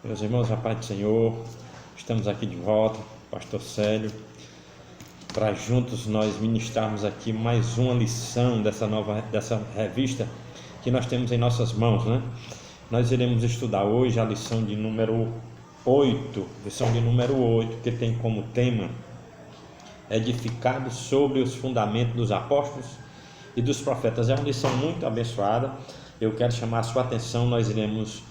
Meus irmãos, a paz do Senhor, estamos aqui de volta, Pastor Célio, para juntos nós ministrarmos aqui mais uma lição dessa revista que nós temos em nossas mãos, né? Nós iremos estudar hoje a lição de número 8, que tem como tema edificado sobre os fundamentos dos apóstolos e dos profetas. É uma lição muito abençoada. Eu quero chamar a sua atenção. Nós iremos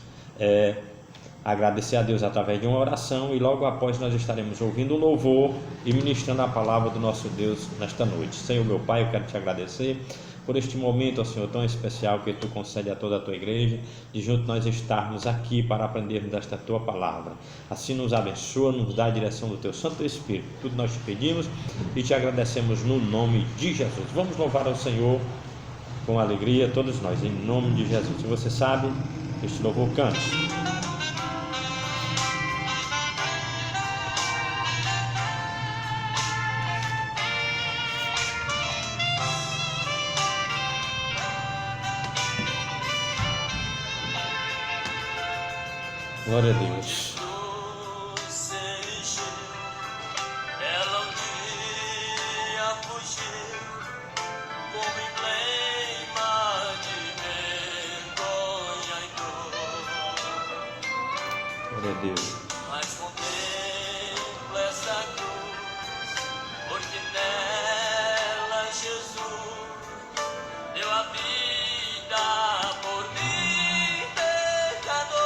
agradecer a Deus através de uma oração e logo após nós estaremos ouvindo o louvor e ministrando a palavra do nosso Deus nesta noite. Senhor meu Pai, eu quero te agradecer por este momento, ó Senhor, tão especial que tu concede a toda a tua igreja, de junto nós estarmos aqui para aprendermos desta tua palavra. Assim nos abençoa, nos dá a direção do teu Santo Espírito. Tudo nós te pedimos e te agradecemos no nome de Jesus. Vamos louvar ao Senhor com alegria, todos nós, em nome de Jesus. Se você sabe, este louvor cante. Glória a Deus. Glória a Deus. Mas contempla essa cruz, porque nela Jesus deu a vida por mim, pecador.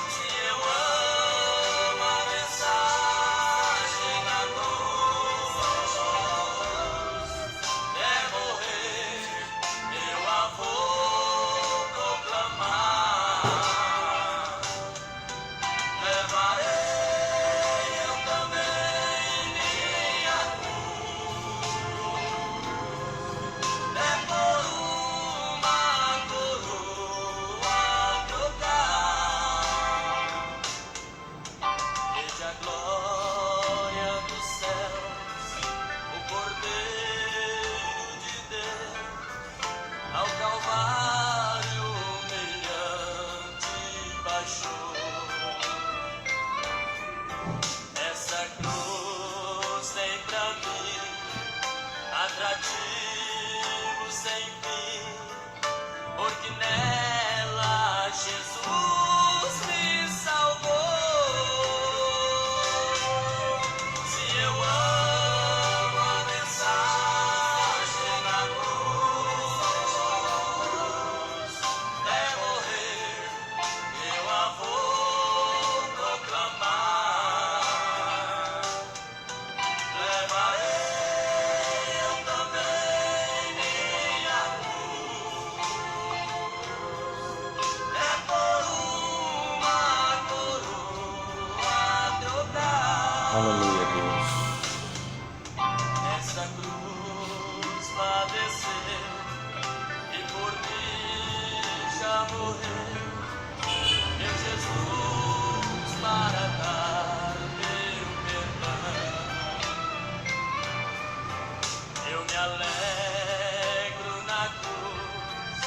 Se eu amo a mensagem da cruz, é morrer, eu a vou proclamar. Atrativo sem fim, porque nela Jesus me salvou. Se eu amo a mensagem da cruz, é morrer, eu a vou proclamar. Levarei Aleluia, Deus. essa cruz padecer e por mim já morreu. Meu Jesus, para dar meu perdão. Eu me alegro na cruz,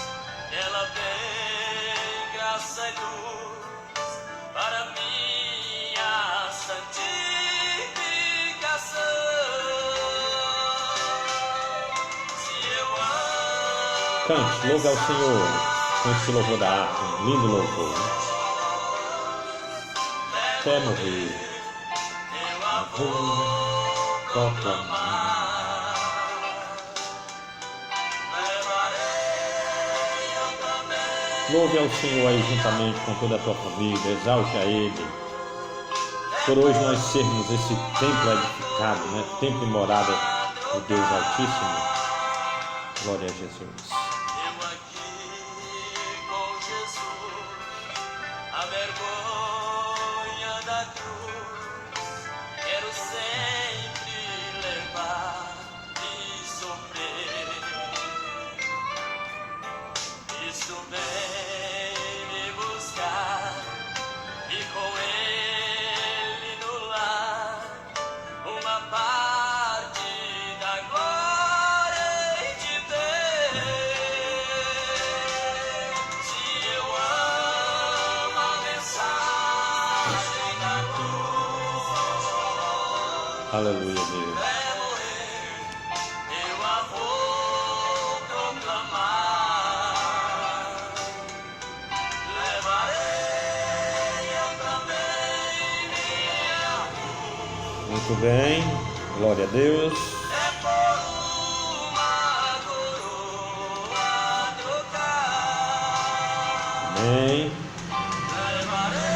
ela vem graça e luz para minha santificação. Cante, louve ao Senhor com este louvor da harpa, um lindo louvor. Quer morrer, Eu a vou proclamar. Levarei eu também. Louve ao Senhor aí juntamente com toda a tua família, exalte a Ele. Por hoje nós sermos esse templo edificado, né? Templo e morada do Deus Altíssimo. Glória a Jesus. Eu aqui com Jesus, a vergonha da cruz, quero sempre levar e sofrer. Cristo vem me buscar e com Ele no lar uma parte da glória de Deus. Aleluia, Deus. Até morrer, teu amor proclamar. Levarei eu também minha cruz. Muito bem, glória a Deus. É por uma coroa trocar. Amém. Levarei.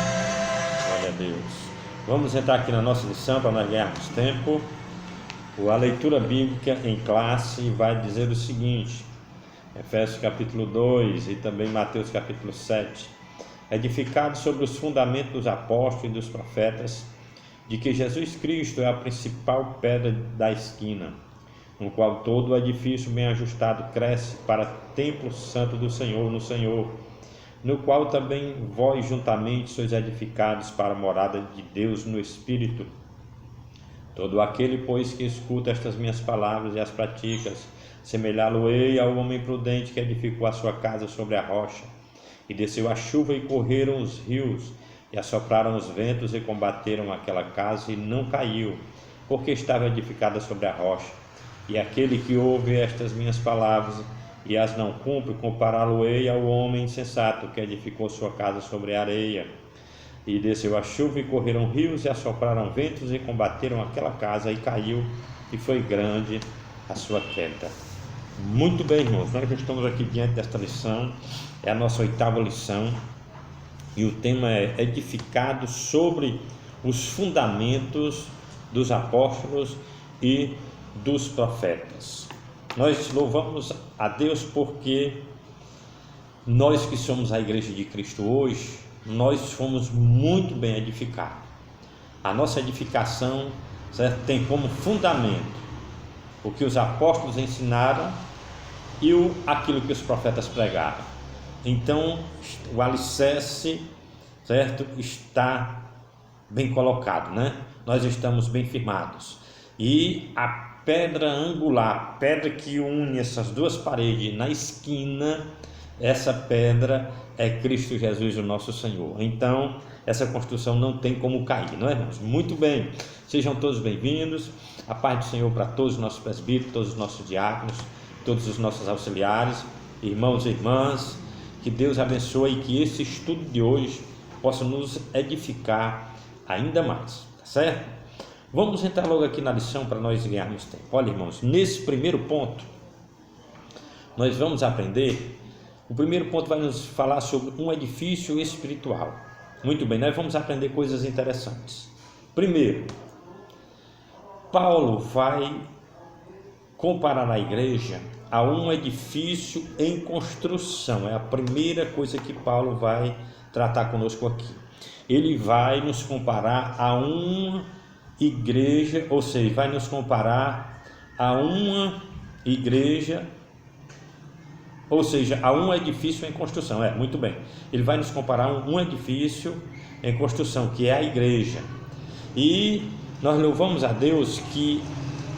Glória a Deus. Vamos entrar aqui na nossa lição para nós ganharmos tempo. A leitura bíblica em classe vai dizer o seguinte: Efésios capítulo 2 e também Mateus capítulo 7. Edificado sobre os fundamentos dos apóstolos e dos profetas, de que Jesus Cristo é a principal pedra da esquina, no qual todo o edifício bem ajustado cresce para templo santo do Senhor no Senhor, no qual também vós juntamente sois edificados para a morada de Deus no Espírito. Todo aquele, pois, que escuta estas minhas palavras e as pratica, semelhá-lo-ei ao homem prudente que edificou a sua casa sobre a rocha. E desceu a chuva e correram os rios, e assopraram os ventos e combateram aquela casa, e não caiu, porque estava edificada sobre a rocha. E aquele que ouve estas minhas palavras e as não cumpre, compará-lo-ei ao homem insensato que edificou sua casa sobre a areia. E desceu a chuva e correram rios e assopraram ventos e combateram aquela casa, e caiu, e foi grande a sua queda. Muito bem, irmãos, nós estamos aqui diante desta lição, é a nossa 8ª lição, e o tema é edificado sobre os fundamentos dos apóstolos e dos profetas. Nós louvamos a Deus porque nós que somos a Igreja de Cristo hoje, nós fomos muito bem edificados. A nossa edificação, certo, tem como fundamento o que os apóstolos ensinaram e aquilo que os profetas pregaram. Então, o alicerce, certo, está bem colocado, né? Nós estamos bem firmados. E a pedra angular, a pedra que une essas duas paredes na esquina, essa pedra é Cristo Jesus, o nosso Senhor. Então, essa construção não tem como cair, não é, irmãos? Muito bem, sejam todos bem-vindos. A paz do Senhor para todos os nossos presbíteros, todos os nossos diáconos, todos os nossos auxiliares, irmãos e irmãs. Que Deus abençoe e que esse estudo de hoje possa nos edificar ainda mais, tá certo? Vamos entrar logo aqui na lição para nós ganharmos tempo. Olha, irmãos, nesse primeiro ponto, nós vamos aprender. O primeiro ponto vai nos falar sobre um edifício espiritual. Muito bem, nós vamos aprender coisas interessantes. Primeiro, Paulo vai comparar a igreja a um edifício em construção. É a primeira coisa que Paulo vai tratar conosco aqui. Ele vai nos comparar a uma igreja, ou seja, vai nos comparar a uma igreja, ou seja, a um edifício em construção. Muito bem. Ele vai nos comparar a um edifício em construção, que é a igreja. E nós louvamos a Deus que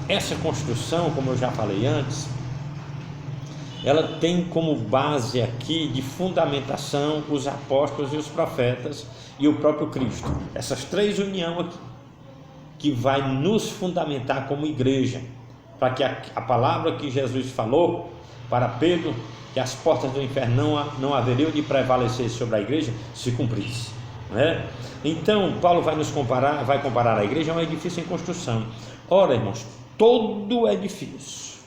essa construção, como eu já falei antes, ela tem como base aqui de fundamentação os apóstolos e os profetas e o próprio Cristo. Essas três uniões aqui, que vai nos fundamentar como igreja, para que a palavra que Jesus falou para Pedro, que as portas do inferno não haveriam de prevalecer sobre a igreja, se cumprisse, né? Então, Paulo vai comparar a igreja a um edifício em construção. Ora, irmãos, todo edifício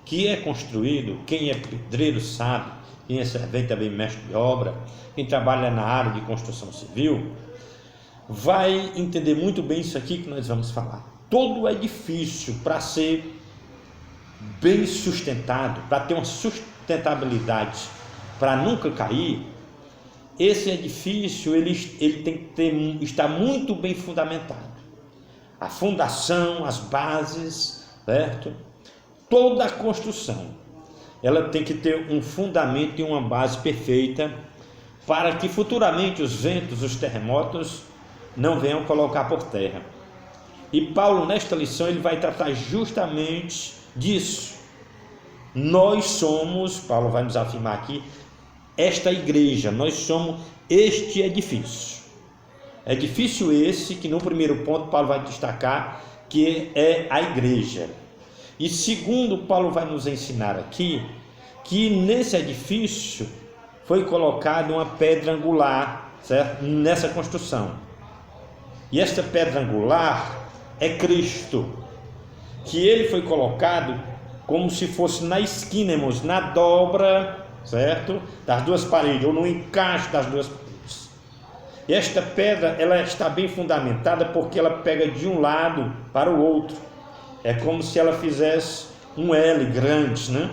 que é construído, quem é pedreiro sabe, quem é servente também mestre de obra, quem trabalha na área de construção civil, vai entender muito bem isso aqui que nós vamos falar. Todo edifício, para ser bem sustentado, para ter uma sustentabilidade, para nunca cair, esse edifício ele tem que estar muito bem fundamentado. A fundação, as bases, certo? Toda a construção, ela tem que ter um fundamento e uma base perfeita, para que futuramente os ventos, os terremotos não venham colocar por terra. E Paulo, nesta lição, ele vai tratar justamente disso. Nós somos, Paulo vai nos afirmar aqui, esta igreja, nós somos este edifício. Edifício esse que no primeiro ponto Paulo vai destacar que é a igreja. E segundo, Paulo vai nos ensinar aqui, que nesse edifício foi colocada uma pedra angular, certo? Nessa construção. E esta pedra angular é Cristo, que ele foi colocado como se fosse na esquina, irmãos, na dobra, certo? Das duas paredes, ou no encaixe das duas paredes. E esta pedra, ela está bem fundamentada porque ela pega de um lado para o outro. É como se ela fizesse um L grande, né?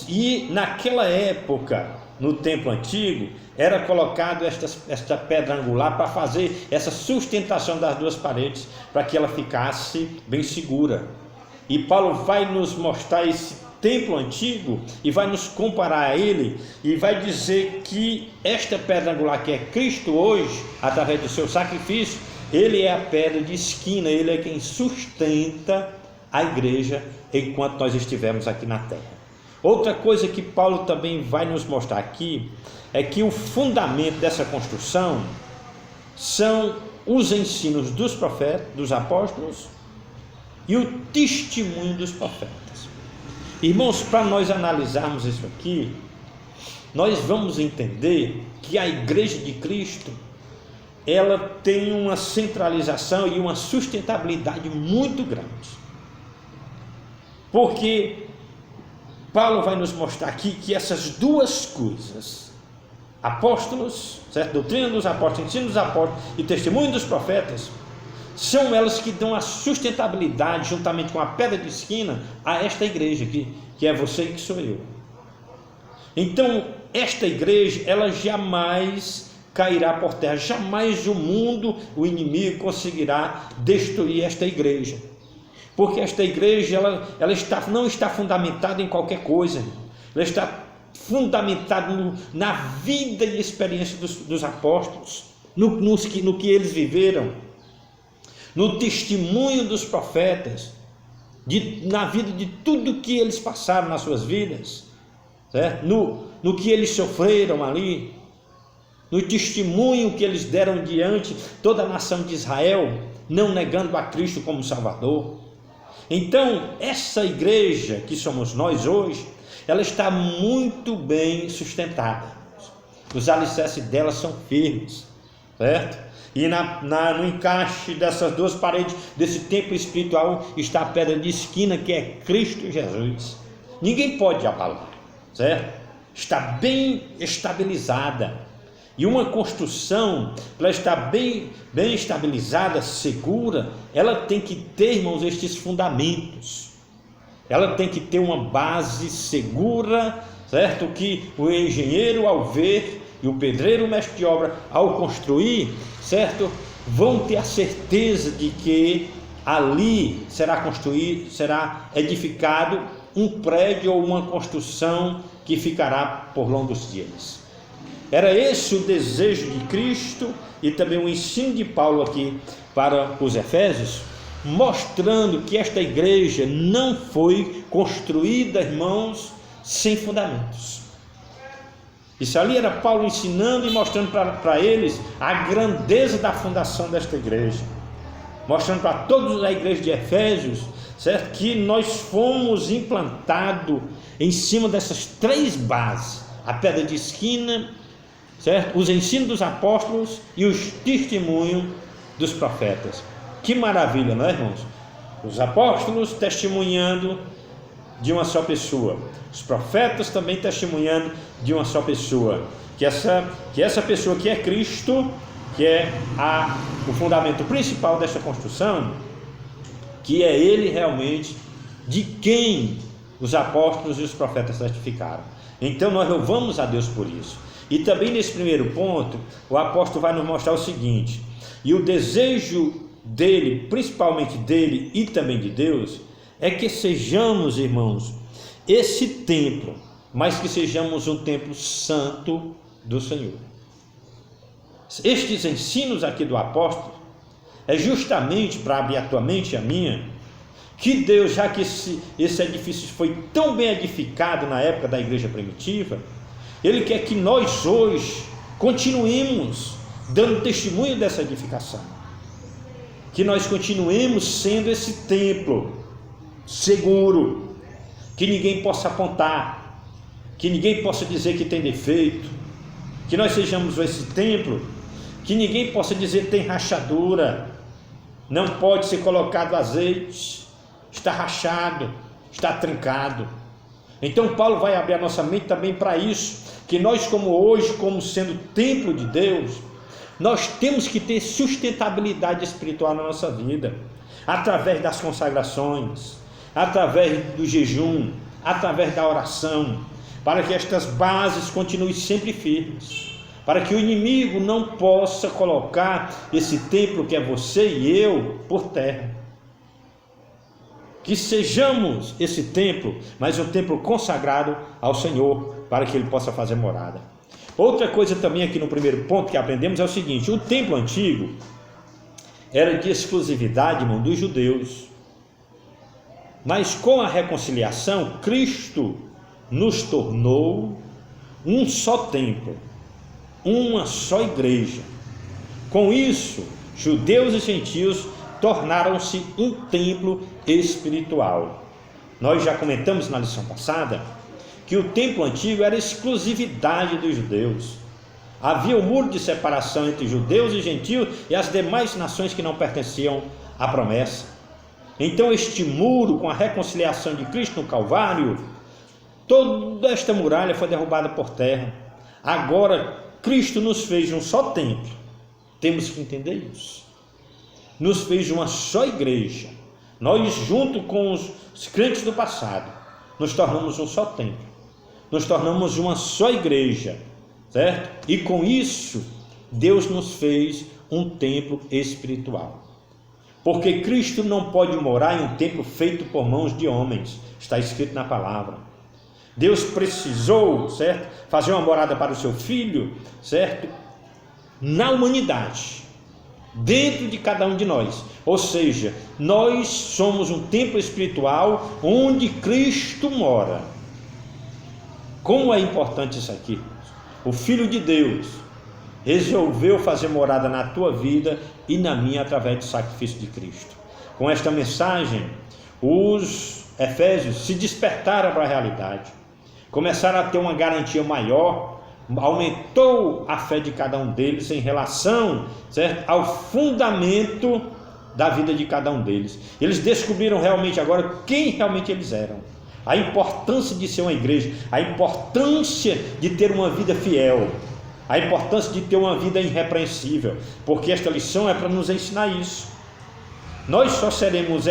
E naquela época, no templo antigo, era colocado esta pedra angular para fazer essa sustentação das duas paredes, para que ela ficasse bem segura. E Paulo vai nos mostrar esse templo antigo e vai nos comparar a ele e vai dizer que esta pedra angular que é Cristo hoje, através do seu sacrifício, ele é a pedra de esquina, ele é quem sustenta a igreja enquanto nós estivermos aqui na terra. Outra coisa que Paulo também vai nos mostrar aqui é que o fundamento dessa construção são os ensinos dos profetas, dos apóstolos e o testemunho dos profetas. Irmãos, para nós analisarmos isso aqui, nós vamos entender que a igreja de Cristo, ela tem uma centralização e uma sustentabilidade muito grande. Porque Paulo vai nos mostrar aqui que essas duas coisas, apóstolos, certo? Doutrina dos apóstolos, ensino dos apóstolos e testemunho dos profetas, são elas que dão a sustentabilidade, juntamente com a pedra de esquina, a esta igreja que é você e que sou eu. Então, esta igreja, ela jamais cairá por terra, jamais o mundo, o inimigo conseguirá destruir esta igreja, porque esta igreja, ela não está fundamentada em qualquer coisa, ela está fundamentada na vida e experiência dos apóstolos, no que eles viveram, no testemunho dos profetas, na vida de tudo que eles passaram nas suas vidas, certo? No que eles sofreram ali, no testemunho que eles deram diante toda a nação de Israel, não negando a Cristo como Salvador. Então, essa igreja que somos nós hoje, ela está muito bem sustentada, os alicerces dela são firmes, certo? E no encaixe dessas duas paredes desse templo espiritual está a pedra de esquina, que é Cristo Jesus. Ninguém pode abalar, certo? Está bem estabilizada. E uma construção, ela está bem estabilizada, segura, ela tem que ter, irmãos, estes fundamentos. Ela tem que ter uma base segura, certo? Que o engenheiro, ao ver, e o pedreiro, o mestre de obra, ao construir, certo? Vão ter a certeza de que ali será edificado um prédio ou uma construção que ficará por longos dias. Era esse o desejo de Cristo e também o ensino de Paulo aqui para os Efésios, mostrando que esta igreja não foi construída, irmãos, sem fundamentos. Isso ali era Paulo ensinando e mostrando para eles a grandeza da fundação desta igreja, mostrando para todos a igreja de Efésios, certo? Que nós fomos implantados em cima dessas três bases: a pedra de esquina, certo? Os ensinos dos apóstolos e os testemunhos dos profetas. Que maravilha, não é, irmãos? Os apóstolos testemunhando de uma só pessoa, os profetas também testemunhando de uma só pessoa, que essa pessoa que é Cristo, que é o fundamento principal desta construção, que é Ele realmente de quem os apóstolos e os profetas testificaram. Então nós louvamos a Deus por isso. E também nesse primeiro ponto, o apóstolo vai nos mostrar o seguinte: e o desejo dele, principalmente dele e também de Deus, é que sejamos, irmãos, esse templo, mas que sejamos um templo santo do Senhor. Estes ensinos aqui do apóstolo é justamente para abrir a tua mente e a minha, que Deus, já que esse edifício foi tão bem edificado na época da igreja primitiva, Ele quer que nós hoje continuemos dando testemunho dessa edificação. que nós continuemos sendo esse templo seguro, que ninguém possa apontar, que ninguém possa dizer que tem defeito, que nós sejamos esse templo, que ninguém possa dizer que tem rachadura, não pode ser colocado azeite, está rachado, está trincado. Então Paulo vai abrir a nossa mente também para isso, que nós como hoje, como sendo templo de Deus, nós temos que ter sustentabilidade espiritual na nossa vida, através das consagrações, através do jejum, através da oração, para que estas bases continuem sempre firmes, para que o inimigo não possa colocar esse templo que é você e eu por terra. Que sejamos esse templo, mas um templo consagrado ao Senhor, para que Ele possa fazer morada. Outra coisa também aqui no primeiro ponto que aprendemos é o seguinte: o templo antigo era de exclusividade, irmão, dos judeus. Mas com a reconciliação, Cristo nos tornou um só templo, uma só igreja. Com isso, judeus e gentios tornaram-se um templo espiritual. Nós já comentamos na lição passada que o templo antigo era exclusividade dos judeus. Havia um muro de separação entre judeus e gentios e as demais nações que não pertenciam à promessa. Então este muro, com a reconciliação de Cristo no Calvário, toda esta muralha foi derrubada por terra. Agora Cristo nos fez um só templo. Temos que entender isso. Nos fez uma só igreja. Nós, junto com os crentes do passado, nos tornamos um só templo. Nos tornamos uma só igreja, certo? E com isso, Deus nos fez um templo espiritual. Porque Cristo não pode morar em um templo feito por mãos de homens. Está escrito na palavra. Deus precisou, certo, fazer uma morada para o seu Filho, certo, na humanidade, dentro de cada um de nós. Ou seja, nós somos um templo espiritual onde Cristo mora. Como é importante isso aqui? O Filho de Deus resolveu fazer morada na tua vida e na minha através do sacrifício de Cristo. Com esta mensagem, os efésios se despertaram para a realidade, começaram a ter uma garantia maior, aumentou a fé de cada um deles em relação, certo, ao fundamento da vida de cada um deles. Eles descobriram realmente agora quem realmente eles eram, a importância de ser uma igreja, a importância de ter uma vida fiel, a importância de ter uma vida irrepreensível, porque esta lição é para nos ensinar isso. Nós só seremos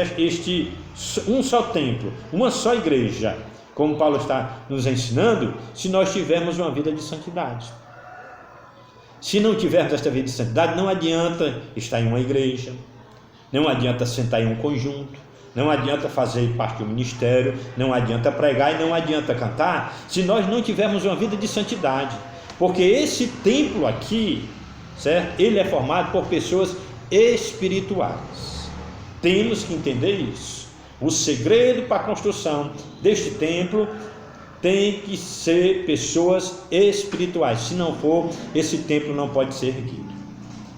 um só templo, uma só igreja, como Paulo está nos ensinando, se nós tivermos uma vida de santidade. Se não tivermos esta vida de santidade, não adianta estar em uma igreja, não adianta sentar em um conjunto, não adianta fazer parte do ministério, não adianta pregar e não adianta cantar, se nós não tivermos uma vida de santidade. Porque esse templo aqui, certo? Ele é formado por pessoas espirituais. Temos que entender isso. O segredo para a construção deste templo tem que ser pessoas espirituais. Se não for, esse templo não pode ser erguido.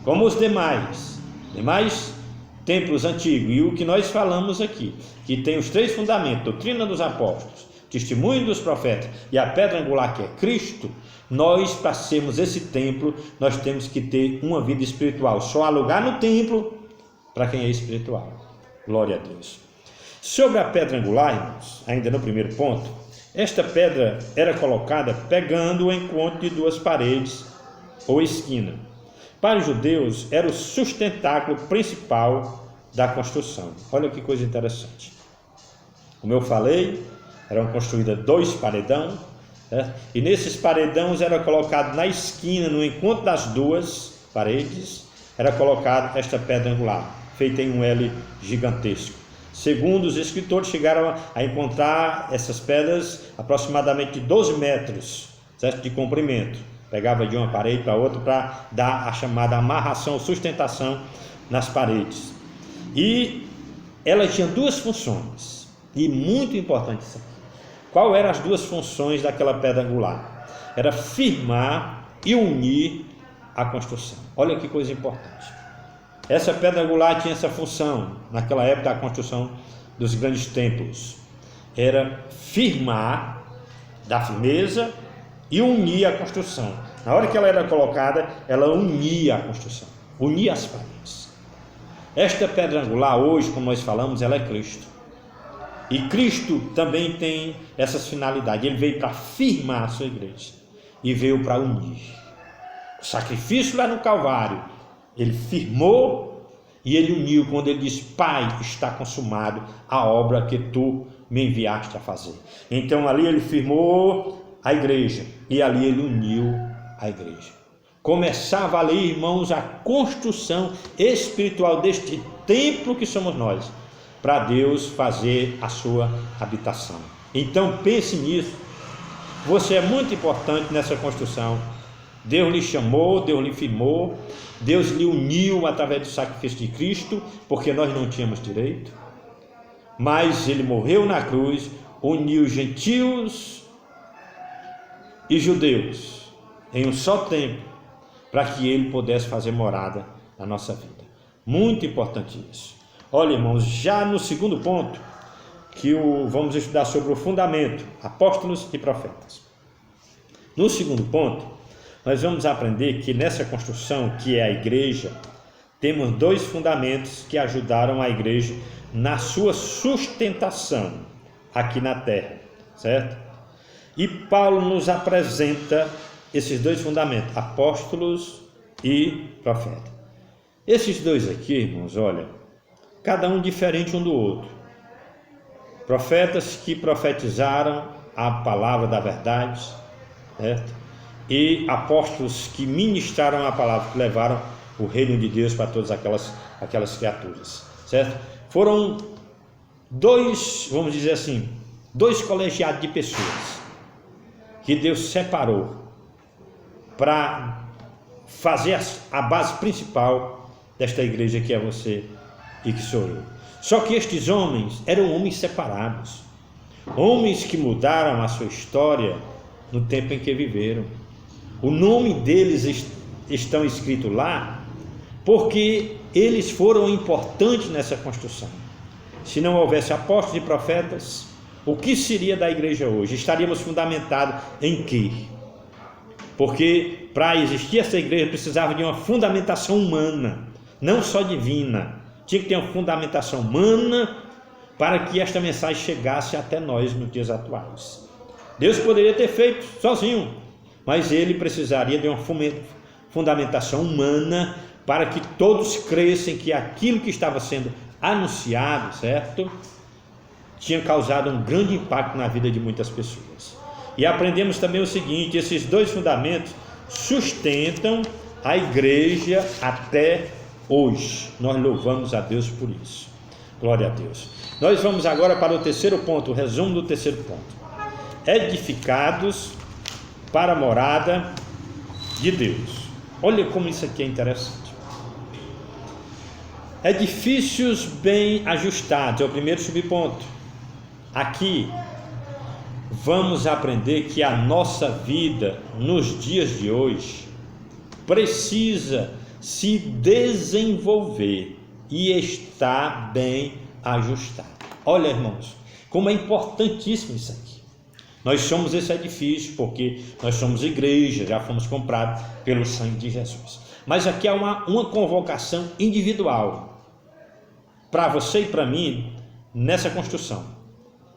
Como os demais templos antigos, e o que nós falamos aqui, que tem os 3 fundamentos: doutrina dos apóstolos, testemunho dos profetas e a pedra angular, que é Cristo. Nós, para sermos esse templo, nós temos que ter uma vida espiritual. Só há lugar no templo para quem é espiritual. Glória a Deus. Sobre a pedra angular, irmãos, ainda no primeiro ponto, esta pedra era colocada pegando o encontro de 2 paredes ou esquina. Para os judeus, era o sustentáculo principal da construção. Olha que coisa interessante. Como eu falei, eram construídas 2 paredões, certo? E nesses paredões era colocado na esquina, no encontro das 2 paredes, era colocada esta pedra angular, feita em um L gigantesco. Segundo os escritores, chegaram a encontrar essas pedras aproximadamente 12 metros, certo? De comprimento. Pegava de uma parede para outra para dar a chamada amarração, sustentação nas paredes. E ela tinha 2 funções, e muito importante isso aqui. Qual eram as 2 funções daquela pedra angular? Era firmar e unir a construção. Olha que coisa importante. Essa pedra angular tinha essa função, naquela época da construção dos grandes templos, era firmar, dar firmeza e unir a construção. Na hora que ela era colocada, ela unia a construção, unia as paredes. Esta pedra angular hoje, como nós falamos, ela é Cristo. E Cristo também tem essas finalidades. Ele veio para firmar a sua igreja e veio para unir. O sacrifício lá no Calvário, ele firmou e ele uniu quando ele diz: Pai, está consumado a obra que tu me enviaste a fazer. Então ali ele firmou a igreja e ali ele uniu a igreja. Começava ali, irmãos, a construção espiritual deste templo que somos nós, para Deus fazer a sua habitação. Então pense nisso. Você é muito importante nessa construção. Deus lhe chamou, Deus lhe firmou, Deus lhe uniu através do sacrifício de Cristo, porque nós não tínhamos direito, mas ele morreu na cruz, uniu gentios e judeus em um só tempo, para que ele pudesse fazer morada na nossa vida. Muito importante isso. Olha, irmãos, já no segundo ponto, vamos estudar sobre o fundamento, apóstolos e profetas. No segundo ponto, nós vamos aprender que nessa construção, que é a igreja, temos dois fundamentos que ajudaram a igreja na sua sustentação aqui na terra, certo? E Paulo nos apresenta esses dois fundamentos, apóstolos e profetas. Esses dois aqui, irmãos, olha, cada um diferente um do outro. Profetas que profetizaram a palavra da verdade, certo? E apóstolos que ministraram a palavra, que levaram o reino de Deus para todas aquelas criaturas, certo? Foram dois, vamos dizer assim, dois colegiados de pessoas que Deus separou para fazer a base principal desta igreja que é você e que sou eu. Só que estes homens eram homens separados, homens que mudaram a sua história no tempo em que viveram. O nome deles estão escritos lá porque eles foram importantes nessa construção. Se não houvesse apóstolos e profetas, o que seria da igreja hoje? Estaríamos fundamentados em quê? Porque para existir essa igreja precisava de uma fundamentação humana, não só divina. Tinha que ter uma fundamentação humana para que esta mensagem chegasse até nós nos dias atuais. Deus poderia ter feito sozinho, mas ele precisaria de uma fundamentação humana para que todos crescem que aquilo que estava sendo anunciado, certo? Tinha causado um grande impacto na vida de muitas pessoas. E aprendemos também o seguinte: esses dois fundamentos sustentam a igreja até hoje. Nós louvamos a Deus por isso. Glória a Deus. Nós vamos agora para o terceiro ponto, o resumo do terceiro ponto. Edificados para a morada de Deus. Olha como isso aqui é interessante. Edifícios bem ajustados é o primeiro subponto. Aqui vamos aprender que a nossa vida nos dias de hoje precisa se desenvolver e estar bem ajustado. Olha, irmãos, como é importantíssimo isso aqui. Nós somos esse edifício porque nós somos igreja, já fomos comprados pelo sangue de Jesus. Mas aqui há uma convocação individual para você e para mim nessa construção.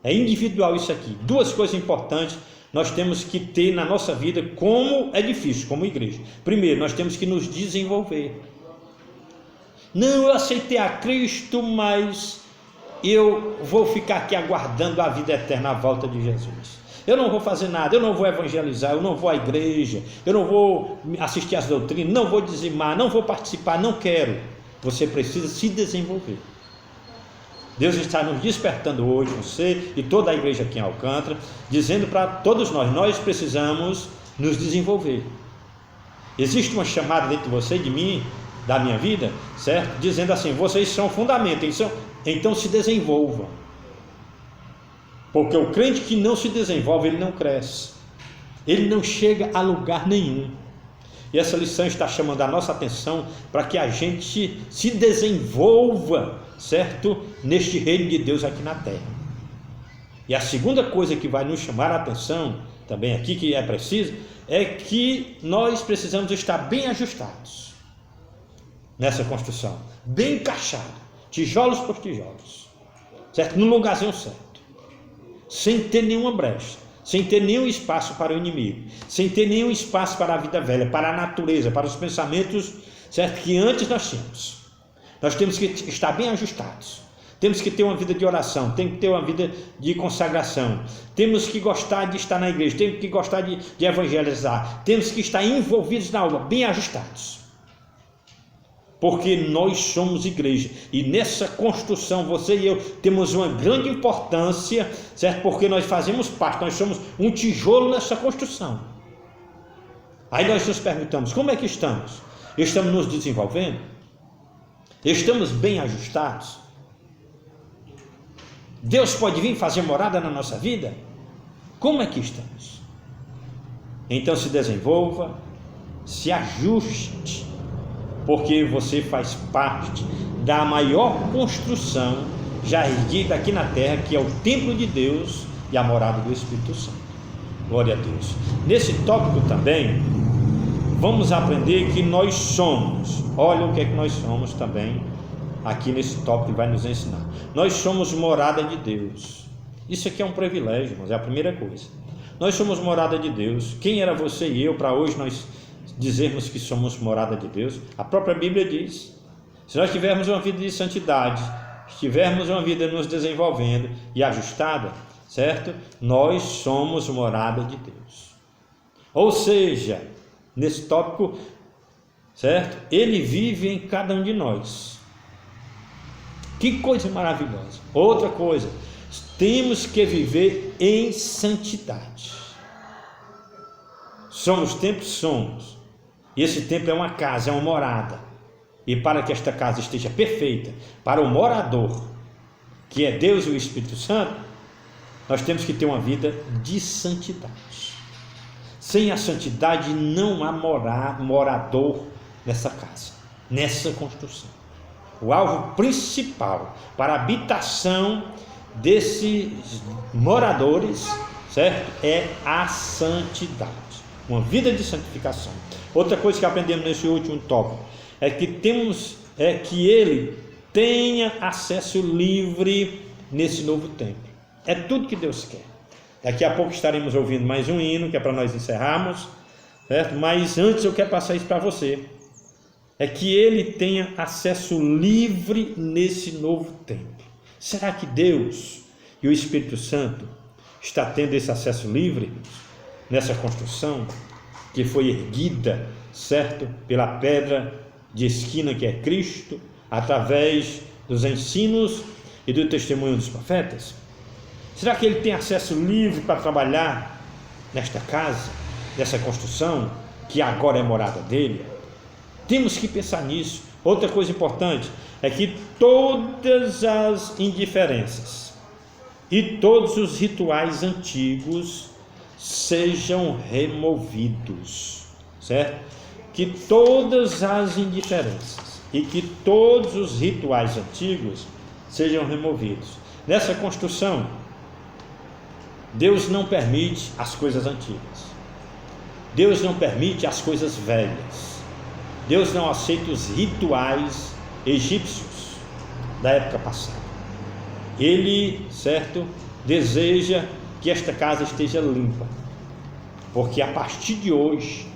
É individual isso aqui. Duas coisas importantes nós temos que ter na nossa vida como edifício, como igreja. Primeiro, nós temos que nos desenvolver. Não, eu aceitei a Cristo, mas eu vou ficar aqui aguardando a vida eterna, a volta de Jesus. Eu não vou fazer nada, eu não vou evangelizar, eu não vou à igreja, eu não vou assistir às doutrinas, não vou dizimar, não vou participar, não quero. Você precisa se desenvolver. Deus está nos despertando hoje, você e toda a igreja aqui em Alcântara, dizendo para todos nós precisamos nos desenvolver. Existe uma chamada dentro de você e de mim, da minha vida, certo? Dizendo assim: vocês são fundamento, então se desenvolvam. Porque o crente que não se desenvolve, ele não cresce, ele não chega a lugar nenhum. E essa lição está chamando a nossa atenção para que a gente se desenvolva, certo? Neste reino de Deus aqui na terra. E a segunda coisa que vai nos chamar a atenção, também aqui que é preciso, é que nós precisamos estar bem ajustados nessa construção, bem encaixado, tijolos por tijolos, certo? No lugarzinho certo, sem ter nenhuma brecha, sem ter nenhum espaço para o inimigo, sem ter nenhum espaço para a vida velha, para a natureza, para os pensamentos, certo? Que antes nós tínhamos. Nós temos que estar bem ajustados. Temos que ter uma vida de oração, temos que ter uma vida de consagração, temos que gostar de estar na igreja, temos que gostar de evangelizar, temos que estar envolvidos na obra, bem ajustados. Porque nós somos igreja e nessa construção você e eu temos uma grande importância, certo? Porque nós fazemos parte, nós somos um tijolo nessa construção. Aí nós nos perguntamos, como é que estamos? Estamos nos desenvolvendo? Estamos bem ajustados? Deus pode vir fazer morada na nossa vida? Como é que estamos? Então se desenvolva, se ajuste, porque você faz parte da maior construção já erguida aqui na terra, que é o templo de Deus e a morada do Espírito Santo. Glória a Deus. Nesse tópico também, vamos aprender que nós somos, olha o que é que nós somos também, aqui nesse tópico vai nos ensinar. Nós somos morada de Deus. Isso aqui é um privilégio, mas é a primeira coisa. Nós somos morada de Deus. Quem era você e eu para hoje nós dizermos que somos morada de Deus? A própria Bíblia diz. Se nós tivermos uma vida de santidade, tivermos uma vida nos desenvolvendo e ajustada, certo? Nós somos morada de Deus. Ou seja, nesse tópico, certo? Ele vive em cada um de nós. Que coisa maravilhosa. Outra coisa, temos que viver em santidade. Somos templo? Somos. E esse templo é uma casa, é uma morada. E para que esta casa esteja perfeita, para o morador, que é Deus e o Espírito Santo, nós temos que ter uma vida de santidade. Sem a santidade não há morador nessa casa, nessa construção. O alvo principal para a habitação desses moradores, certo? É a santidade, uma vida de santificação. Outra coisa que aprendemos nesse último tópico é que que ele tenha acesso livre nesse novo templo. É tudo que Deus quer. Daqui a pouco estaremos ouvindo mais um hino, que é para nós encerrarmos, certo? Mas antes eu quero passar isso para você. É que ele tenha acesso livre nesse novo templo. Será que Deus e o Espírito Santo está tendo esse acesso livre nessa construção que foi erguida, certo? Pela pedra de esquina que é Cristo, através dos ensinos e do testemunho dos profetas? Será que ele tem acesso livre para trabalhar nesta casa, nessa construção que agora é morada dele? Temos que pensar nisso. Outra coisa importante é que todas as indiferenças e todos os rituais antigos sejam removidos, certo? Que todas as indiferenças e que todos os rituais antigos sejam removidos. Nessa construção, Deus não permite as coisas antigas. Deus não permite as coisas velhas. Deus não aceita os rituais egípcios da época passada. Ele, certo, deseja que esta casa esteja limpa, porque a partir de hoje,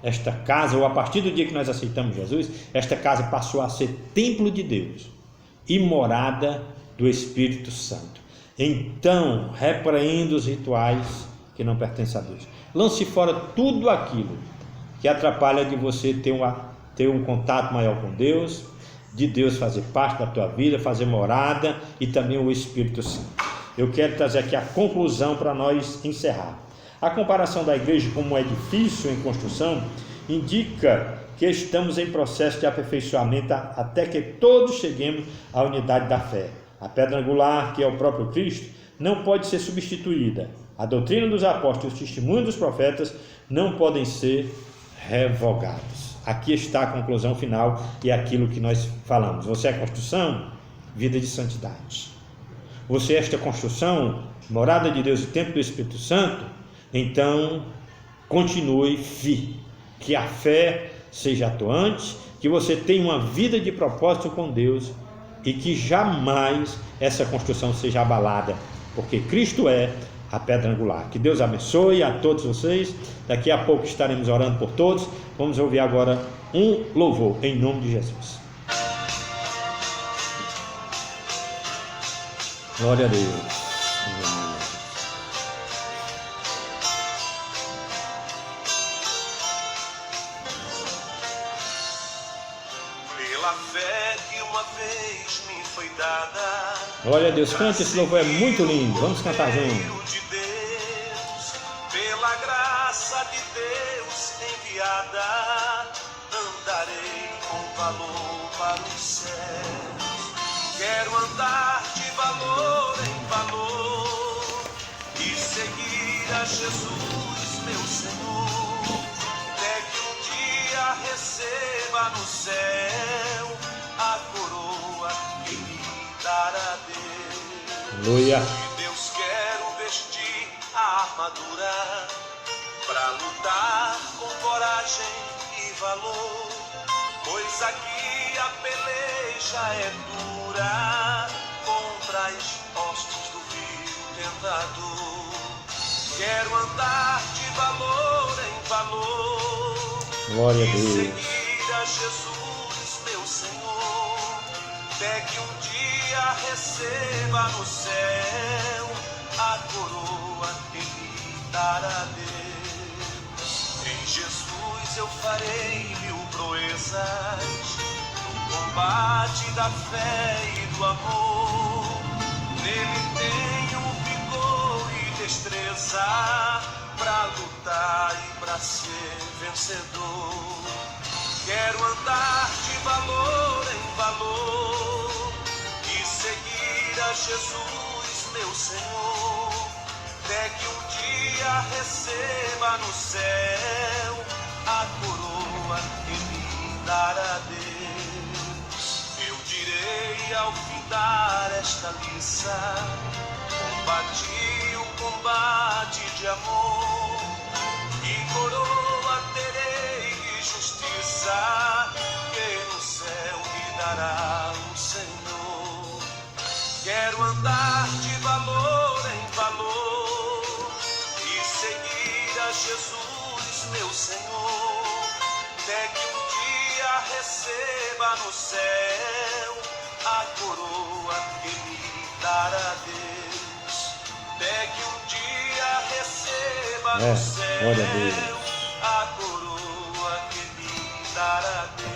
esta casa, ou a partir do dia que nós aceitamos Jesus, esta casa passou a ser templo de Deus e morada do Espírito Santo. Então, repreenda os rituais que não pertencem a Deus. Lance fora tudo aquilo que atrapalha de você ter um contato maior com Deus, de Deus fazer parte da tua vida, fazer morada, e também o Espírito Santo. Eu quero trazer aqui a conclusão para nós encerrar. A comparação da igreja como um edifício em construção indica que estamos em processo de aperfeiçoamento até que todos cheguemos à unidade da fé. A pedra angular, que é o próprio Cristo, não pode ser substituída. A doutrina dos apóstolos e o testemunho dos profetas não podem ser revogados. Aqui está a conclusão final e aquilo que nós falamos. Você é construção, vida de santidade. Você é esta construção, morada de Deus e templo do Espírito Santo, então continue firme. Que a fé seja atuante, que você tenha uma vida de propósito com Deus e que jamais essa construção seja abalada, porque Cristo é a pedra angular. Que Deus abençoe a todos vocês. Daqui a pouco estaremos orando por todos. Vamos ouvir agora um louvor em nome de Jesus. Glória a Deus. Pela fé que uma vez me foi dada, Glória a Deus. Cante, esse louvor é muito lindo. Vamos cantar juntos. de Deus, pela graça de Deus enviada, andarei com valor para os céus. Quero andar de valor em valor e seguir a Jesus, meu Senhor, até que um dia receba no céu a coroa que me dará Deus. Aleluia. De Deus quero vestir a armadura pra lutar com coragem e valor, pois aqui a peleja é dura contra as hostes do vil tentador. Quero andar de valor em valor Glória a e Deus. seguir a Jesus, meu Senhor, até que um dia receba no céu a coroa que me dará Deus. Em Jesus eu farei mil proezas no combate da fé e do amor. Nele tenho vigor e destreza pra lutar e pra ser vencedor. Quero andar de valor em valor e seguir a Jesus, meu Senhor, até que um dia receba no céu a coroa que me dará Deus. Eu direi ao findar esta liça, combati o combate de amor e coroa terei de justiça que no céu me dará o Senhor. Quero andar de valor em valor e seguir a Jesus, meu Senhor, até que um dia receba no céu a coroa que me dará Deus. Até que um dia receba no céu glória a Deus. a coroa que me dará Deus.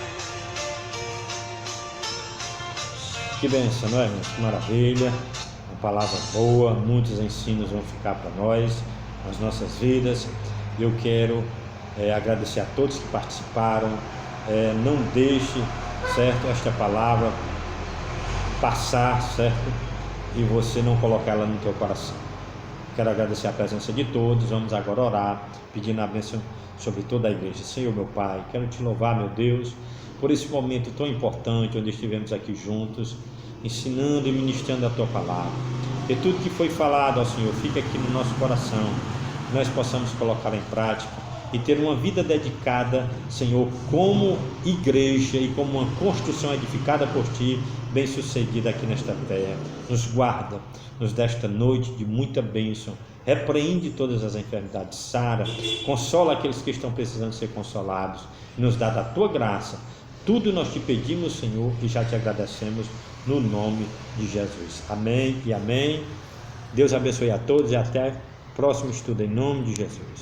Que bênção, não é, irmãos? Que maravilha. Uma palavra boa, muitos ensinos vão ficar para nós, nas nossas vidas. Eu quero agradecer a todos que participaram. Não deixe, certo, esta palavra passar, certo, e você não colocar ela no teu coração. Quero agradecer a presença de todos. Vamos agora orar, pedindo a bênção sobre toda a igreja. Senhor, meu Pai, quero te louvar, meu Deus, por esse momento tão importante, onde estivemos aqui juntos, ensinando e ministrando a Tua palavra. Que tudo que foi falado, ó Senhor, fique aqui no nosso coração, que nós possamos colocá-la em prática e ter uma vida dedicada, Senhor, como igreja e como uma construção edificada por Ti, bem sucedida aqui nesta terra. Nos guarda, nos dá esta noite de muita bênção, repreende todas as enfermidades, sara, consola aqueles que estão precisando ser consolados, nos dá da Tua graça. Tudo nós te pedimos, Senhor, e já te agradecemos no nome de Jesus. Amém e amém. Deus abençoe a todos e até o próximo estudo em nome de Jesus.